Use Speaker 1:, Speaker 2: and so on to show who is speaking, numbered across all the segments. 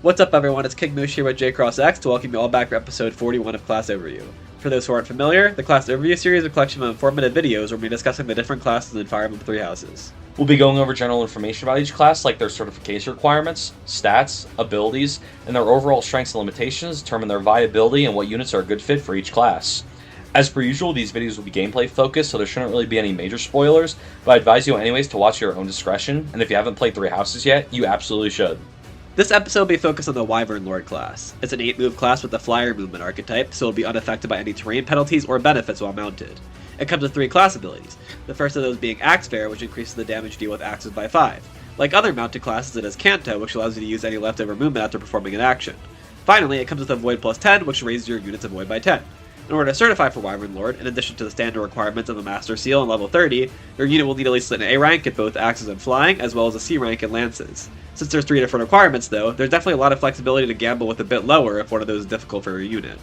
Speaker 1: What's up everyone, it's King Moosh here with JCross X to welcome you all back for episode 41 of Class Overview. For those who aren't familiar, the Class Overview series is a collection of informative videos where we'll be discussing the different classes in Fire Emblem 3 houses.
Speaker 2: We'll be going over general information about each class, like their certification requirements, stats, abilities, and their overall strengths and limitations, determine their viability and what units are a good fit for each class. As per usual, these videos will be gameplay focused, so there shouldn't really be any major spoilers, but I advise you anyways to watch at your own discretion, and if you haven't played 3 houses yet, you absolutely should.
Speaker 1: This episode will be focused on the Wyvern Lord class. It's an 8-move class with the flyer movement archetype, so it will be unaffected by any terrain penalties or benefits while mounted. It comes with 3 class abilities, the first of those being Axe Bearer, which increases the damage deal with axes by 5. Like other mounted classes, it has Canto, which allows you to use any leftover movement after performing an action. Finally, it comes with Avoid plus 10, which raises your unit's Avoid by 10. In order to certify for Wyvern Lord, in addition to the standard requirements of a Master Seal on level 30, your unit will need at least an A rank at both axes and flying, as well as a C rank in lances. Since there's 3 different requirements though, there's definitely a lot of flexibility to gamble with a bit lower if one of those is difficult for your unit.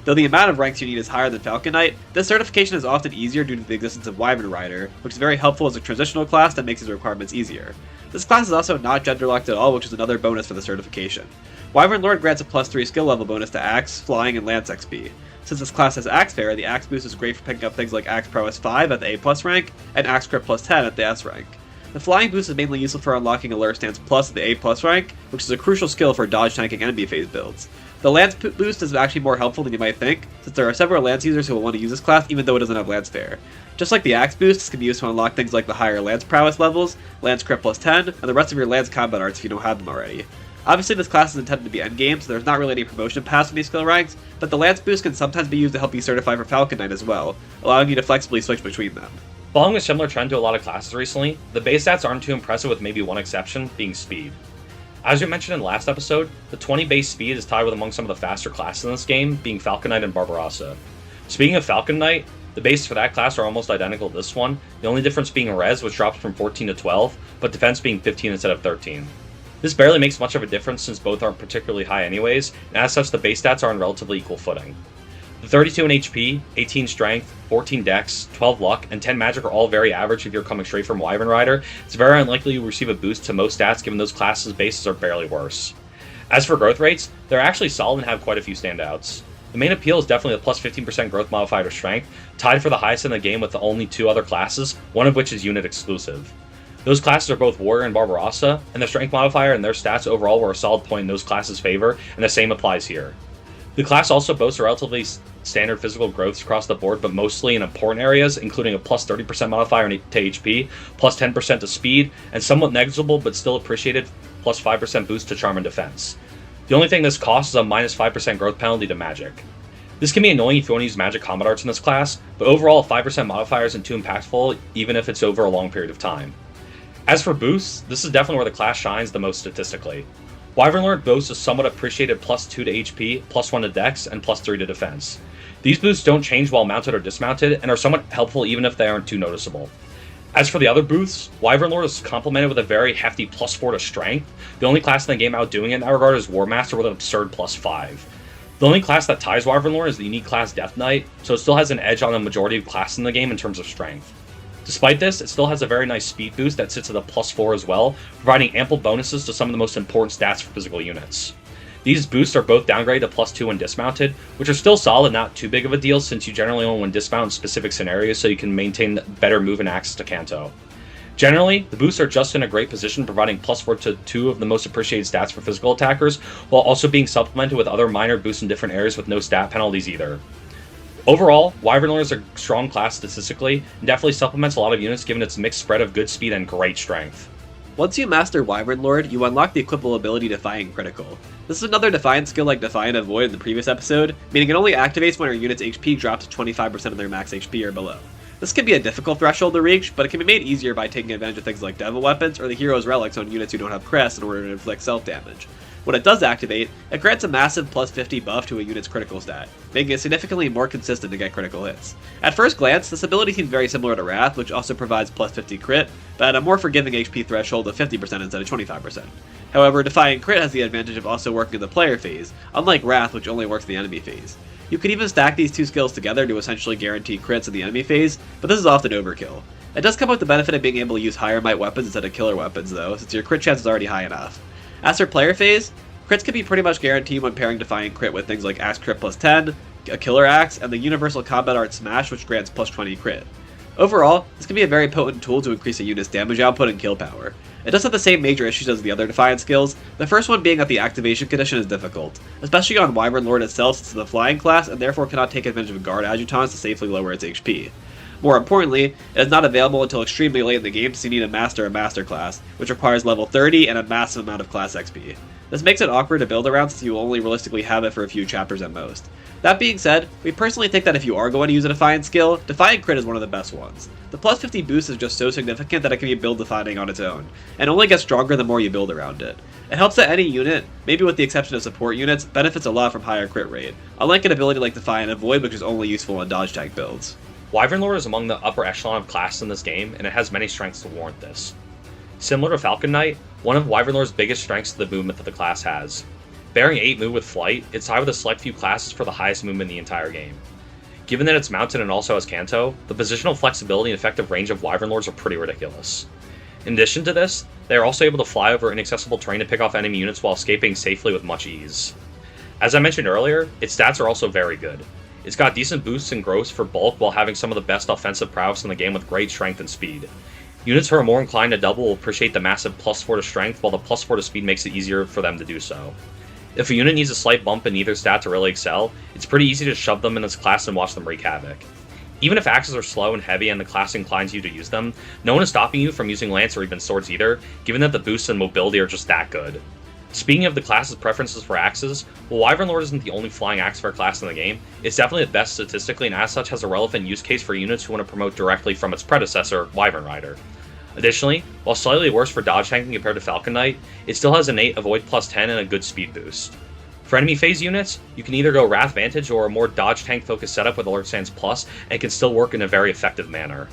Speaker 1: Though the amount of ranks you need is higher than Falcon Knight, this certification is often easier due to the existence of Wyvern Rider, which is very helpful as a transitional class that makes these requirements easier. This class is also not gender locked at all, which is another bonus for the certification. Wyvern Lord grants a plus 3 skill level bonus to Axe, Flying, and Lance XP. Since this class has Axe Bearer, the Axe boost is great for picking up things like Axe Prowess 5 at the A plus rank, and Axe Crit plus 10 at the S rank. The Flying boost is mainly useful for unlocking Allure Stance Plus at the A plus rank, which is a crucial skill for dodge tanking enemy phase builds. The Lance boost is actually more helpful than you might think, since there are several Lance users who will want to use this class even though it doesn't have Lance Bearer. Just like the Axe boost, this can be used to unlock things like the higher Lance Prowess levels, Lance Crit plus 10, and the rest of your Lance combat arts if you don't have them already. Obviously this class is intended to be endgame, so there's not really any promotion past these skill ranks, but the Lance boost can sometimes be used to help you certify for Falcon Knight as well, allowing you to flexibly switch between them.
Speaker 2: Following a similar trend to a lot of classes recently, the base stats aren't too impressive with maybe one exception, being speed. As we mentioned in the last episode, the 20 base speed is tied with among some of the faster classes in this game, being Falcon Knight and Barbarossa. Speaking of Falcon Knight, the bases for that class are almost identical to this one, the only difference being res, which drops from 14 to 12, but defense being 15 instead of 13. This barely makes much of a difference since both aren't particularly high anyways, and as such the base stats are on relatively equal footing. The 32 in HP, 18 strength, 14 dex, 12 luck, and 10 magic are all very average if you're coming straight from Wyvern Rider. It's very unlikely you'll receive a boost to most stats given those classes' bases are barely worse. As for growth rates, they're actually solid and have quite a few standouts. The main appeal is definitely the plus 15% growth modifier to strength, tied for the highest in the game with the only 2 other classes, one of which is unit exclusive. Those classes are both Warrior and Barbarossa, and the strength modifier and their stats overall were a solid point in those classes' favor, and the same applies here. The class also boasts relatively standard physical growths across the board, but mostly in important areas, including a plus 30% modifier to HP, plus 10% to speed, and somewhat negligible but still appreciated plus 5% boost to charm and defense. The only thing this costs is a minus 5% growth penalty to magic. This can be annoying if you want to use magic combat arts in this class, but overall a 5% modifier isn't too impactful even if it's over a long period of time. As for boosts, this is definitely where the class shines the most statistically. Wyvern Lord boasts a somewhat appreciated plus 2 to HP, plus 1 to dex, and plus 3 to defense. These boosts don't change while mounted or dismounted, and are somewhat helpful even if they aren't too noticeable. As for the other boosts, Wyvern Lord is complemented with a very hefty plus 4 to strength. The only class in the game outdoing it in that regard is War Master with an absurd plus 5. The only class that ties Wyvern Lord is the unique class Death Knight, so it still has an edge on the majority of classes in the game in terms of strength. Despite this, it still has a very nice speed boost that sits at a plus 4 as well, providing ample bonuses to some of the most important stats for physical units. These boosts are both downgraded to plus 2 when dismounted, which are still solid, not too big of a deal since you generally only dismount in specific scenarios so you can maintain better move and access to Canto. Generally, the boosts are just in a great position, providing plus 4 to 2 of the most appreciated stats for physical attackers, while also being supplemented with other minor boosts in different areas with no stat penalties either. Overall, Wyvern Lord is a strong class statistically, and definitely supplements a lot of units given its mixed spread of good speed and great strength.
Speaker 1: Once you master Wyvern Lord, you unlock the equipable ability Defiant Critical. This is another Defiant skill like Defiant Avoid in the previous episode, meaning it only activates when your unit's HP drops to 25% of their max HP or below. This can be a difficult threshold to reach, but it can be made easier by taking advantage of things like Devil Weapons or the Hero's Relics on units who don't have Crest in order to inflict self-damage. When it does activate, it grants a massive plus 50 buff to a unit's critical stat, making it significantly more consistent to get critical hits. At first glance, this ability seems very similar to Wrath, which also provides plus 50 crit, but at a more forgiving HP threshold of 50% instead of 25%. However, Defiant Crit has the advantage of also working in the player phase, unlike Wrath, which only works in the enemy phase. You can even stack these two skills together to essentially guarantee crits in the enemy phase, but this is often overkill. It does come with the benefit of being able to use higher might weapons instead of killer weapons though, since your crit chance is already high enough. As for player phase, Crits can be pretty much guaranteed when pairing Defiant Crit with things like Axe Crit plus 10, a Killer Axe, and the Universal Combat Art Smash, which grants plus 20 crit. Overall, this can be a very potent tool to increase a unit's damage output and kill power. It does have the same major issues as the other Defiant skills, the first one being that the activation condition is difficult, especially on Wyvern Lord itself since it's the flying class and therefore cannot take advantage of guard adjutants to safely lower its HP. More importantly, it is not available until extremely late in the game, so you need to master a master class, which requires level 30 and a massive amount of class XP. This makes it awkward to build around since you will only realistically have it for a few chapters at most. That being said, we personally think that if you are going to use a Defiant skill, Defiant Crit is one of the best ones. The plus 50 boost is just so significant that it can be build defining on its own, and only gets stronger the more you build around it. It helps that any unit, maybe with the exception of support units, benefits a lot from higher crit rate, unlike an ability like Defiant and Void, which is only useful in dodge tank builds.
Speaker 2: Wyvern Lord is among the upper echelon of classes in this game, and it has many strengths to warrant this. Similar to Falcon Knight, one of Wyvern Lord's biggest strengths is the movement that the class has. Bearing 8 move with Flight, it's tied with a select few classes for the highest movement in the entire game. Given that it's mounted and also has Canto, the positional flexibility and effective range of Wyvern Lords are pretty ridiculous. In addition to this, they are also able to fly over inaccessible terrain to pick off enemy units while escaping safely with much ease. As I mentioned earlier, its stats are also very good. It's got decent boosts and growths for bulk while having some of the best offensive prowess in the game with great strength and speed. Units who are more inclined to double will appreciate the massive plus 4 to strength, while the plus 4 to speed makes it easier for them to do so. If a unit needs a slight bump in either stat to really excel, it's pretty easy to shove them in this class and watch them wreak havoc. Even if axes are slow and heavy and the class inclines you to use them, no one is stopping you from using lance or even swords either, given that the boosts and mobility are just that good. Speaking of the class's preferences for axes, while Wyvern Lord isn't the only flying axe fair class in the game, it's definitely the best statistically and as such has a relevant use case for units who want to promote directly from its predecessor, Wyvern Rider. Additionally, while slightly worse for dodge tanking compared to Falcon Knight, it still has innate avoid plus 10 and a good speed boost. For enemy phase units, you can either go Wrath Vantage or a more dodge tank focused setup with Alert Stance Plus, and can still work in a very effective manner.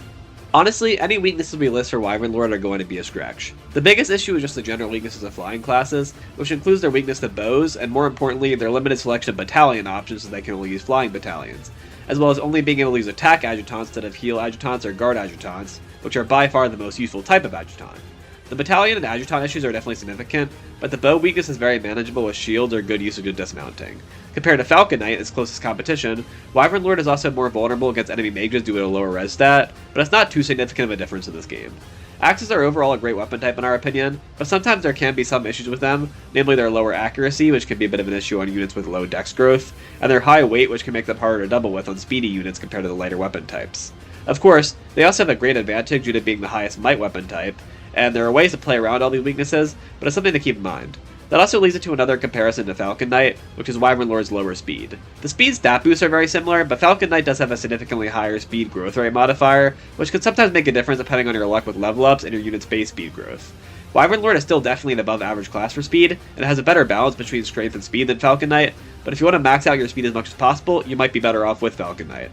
Speaker 1: Honestly, any weaknesses we list for Wyvern Lord are going to be a stretch. The biggest issue is just the general weaknesses of flying classes, which includes their weakness to bows, and more importantly, their limited selection of battalion options so they can only use flying battalions, as well as only being able to use attack adjutants instead of heal adjutants or guard adjutants, which are by far the most useful type of adjutant. The battalion and adjutant issues are definitely significant, but the bow weakness is very manageable with shields or good usage of dismounting. Compared to Falcon Knight, its closest competition, Wyvern Lord is also more vulnerable against enemy mages due to a lower res stat, but it's not too significant of a difference in this game. Axes are overall a great weapon type in our opinion, but sometimes there can be some issues with them, namely their lower accuracy, which can be a bit of an issue on units with low dex growth, and their high weight, which can make them harder to double with on speedy units compared to the lighter weapon types. Of course, they also have a great advantage due to being the highest might weapon type, and there are ways to play around all these weaknesses, but it's something to keep in mind. That also leads it to another comparison to Falcon Knight, which is Wyvern Lord's lower speed. The speed stat boosts are very similar, but Falcon Knight does have a significantly higher speed growth rate modifier, which can sometimes make a difference depending on your luck with level ups and your unit's base speed growth. Wyvern Lord is still definitely an above average class for speed, and it has a better balance between strength and speed than Falcon Knight, but if you want to max out your speed as much as possible, you might be better off with Falcon Knight.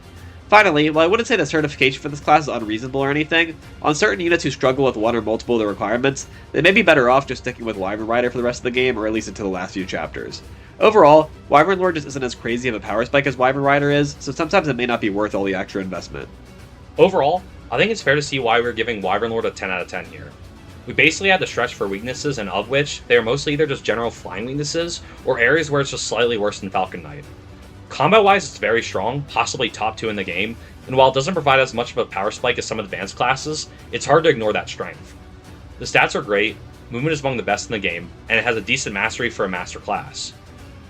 Speaker 1: Finally, while I wouldn't say the certification for this class is unreasonable or anything, on certain units who struggle with one or multiple of the requirements, they may be better off just sticking with Wyvern Rider for the rest of the game, or at least until the last few chapters. Overall, Wyvern Lord just isn't as crazy of a power spike as Wyvern Rider is, so sometimes it may not be worth all the extra investment.
Speaker 2: Overall, I think it's fair to see why we're giving Wyvern Lord a 10 out of 10 here. We basically had the stretch for weaknesses, and of which, they are mostly either just general flying weaknesses, or areas where it's just slightly worse than Falcon Knight. Combat-wise, it's very strong, possibly top 2 in the game, and while it doesn't provide as much of a power spike as some advanced classes, it's hard to ignore that strength. The stats are great, movement is among the best in the game, and it has a decent mastery for a master class.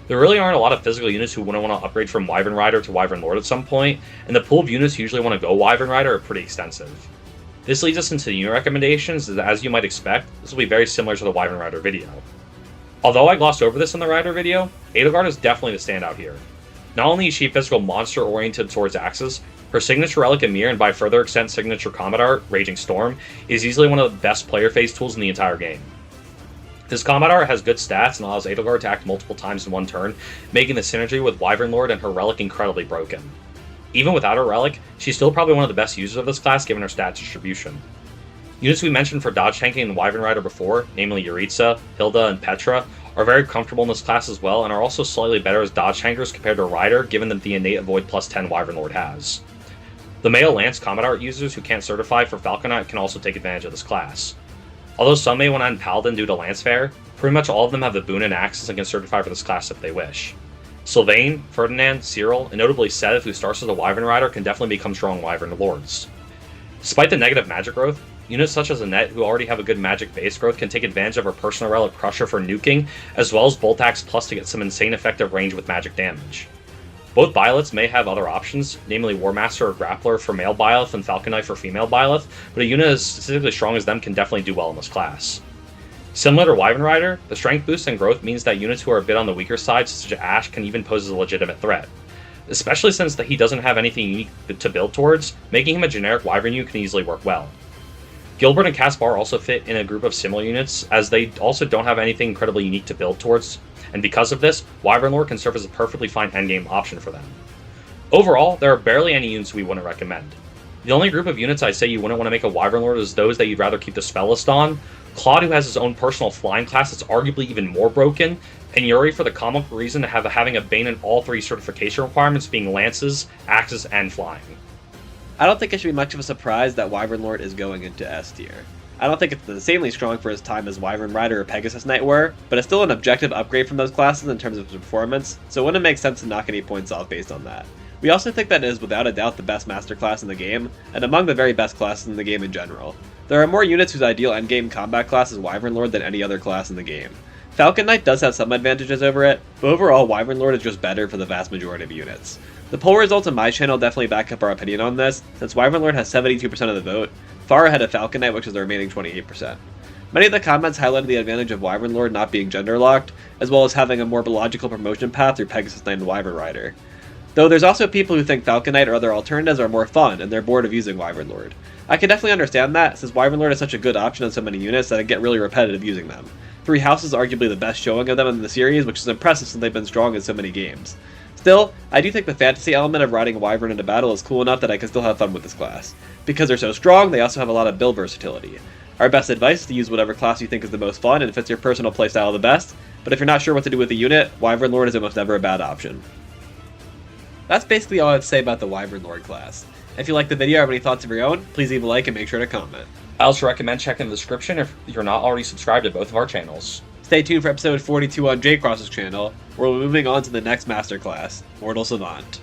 Speaker 2: There really aren't a lot of physical units who wouldn't want to upgrade from Wyvern Rider to Wyvern Lord at some point, and the pool of units who usually want to go Wyvern Rider are pretty extensive. This leads us into the unit recommendations, as you might expect, this will be very similar to the Wyvern Rider video. Although I glossed over this in the Rider video, Edelgard is definitely the standout here. Not only is she a physical monster oriented towards axes, her signature relic Emir and by further extent signature combat art, Raging Storm, is easily one of the best player phase tools in the entire game. This combat art has good stats and allows Edelgard to act multiple times in one turn, making the synergy with Wyvern Lord and her relic incredibly broken. Even without her relic, she's still probably one of the best users of this class given her stat distribution. Units we mentioned for dodge tanking in Wyvern Rider before, namely Yuritsa, Hilda, and Petra, are very comfortable in this class as well, and are also slightly better as dodge tankers compared to Rider, given that the innate avoid plus 10 Wyvern Lord has. The male Lance combat art users who can't certify for Falcon Knight can also take advantage of this class. Although some may want to end Paladin due to Lance Fair, Pretty much all of them have the boon and axes and can certify for this class if they wish. Sylvain, Ferdinand, Cyril, and notably Seth, who starts as a Wyvern Rider, can definitely become strong Wyvern Lords. Despite the negative magic growth, units such as Annette, who already have a good magic base growth, can take advantage of her personal relic Crusher for nuking, as well as Bolt Axe Plus to get some insane effective range with magic damage. Both Byleths may have other options, namely War Master or Grappler for male Byleth and Falcon Knight for female Byleth, but a unit as specifically strong as them can definitely do well in this class. Similar to Wyvern Rider, the strength boost and growth means that units who are a bit on the weaker side, such as Ash, can even pose as a legitimate threat. Especially since he doesn't have anything unique to build towards, making him a generic Wyvern unit can easily work well. Gilbert and Caspar also fit in a group of similar units, as they also don't have anything incredibly unique to build towards, and because of this, Wyvern Lord can serve as a perfectly fine endgame option for them. Overall, there are barely any units we wouldn't recommend. The only group of units I say you wouldn't want to make a Wyvern Lord is those that you'd rather keep the spell list on, Claude, who has his own personal flying class that's arguably even more broken, and Yuri for the comical reason of having a Bane in all 3 certification requirements being lances, axes, and flying.
Speaker 1: I don't think it should be much of a surprise that Wyvern Lord is going into S tier. I don't think it's insanely strong for his time as Wyvern Rider or Pegasus Knight were, but it's still an objective upgrade from those classes in terms of performance, so it wouldn't make sense to knock any points off based on that. We also think that it is without a doubt the best master class in the game, and among the very best classes in the game in general. There are more units whose ideal endgame combat class is Wyvern Lord than any other class in the game. Falcon Knight does have some advantages over it, but overall Wyvern Lord is just better for the vast majority of units. The poll results on my channel definitely back up our opinion on this, since Wyvern Lord has 72% of the vote, far ahead of Falcon Knight, which is the remaining 28%. Many of the comments highlighted the advantage of Wyvern Lord not being gender locked, as well as having a more logical promotion path through Pegasus Knight and Wyvern Rider. Though there's also people who think Falcon Knight or other alternatives are more fun, and they're bored of using Wyvern Lord. I can definitely understand that, since Wyvern Lord is such a good option on so many units that I get really repetitive using them. 3 Houses is arguably the best showing of them in the series, which is impressive since they've been strong in so many games. Still, I do think the fantasy element of riding a Wyvern into battle is cool enough that I can still have fun with this class. Because they're so strong, they also have a lot of build versatility. Our best advice is to use whatever class you think is the most fun and fits your personal playstyle the best, but if you're not sure what to do with the unit, Wyvern Lord is almost never a bad option. That's basically all I have to say about the Wyvern Lord class. If you liked the video or have any thoughts of your own, please leave a like and make sure to comment.
Speaker 2: I also recommend checking the description if you're not already subscribed to both of our channels.
Speaker 1: Stay tuned for episode 42 on JCross's channel, where we're moving on to the next masterclass, Mortal Savant.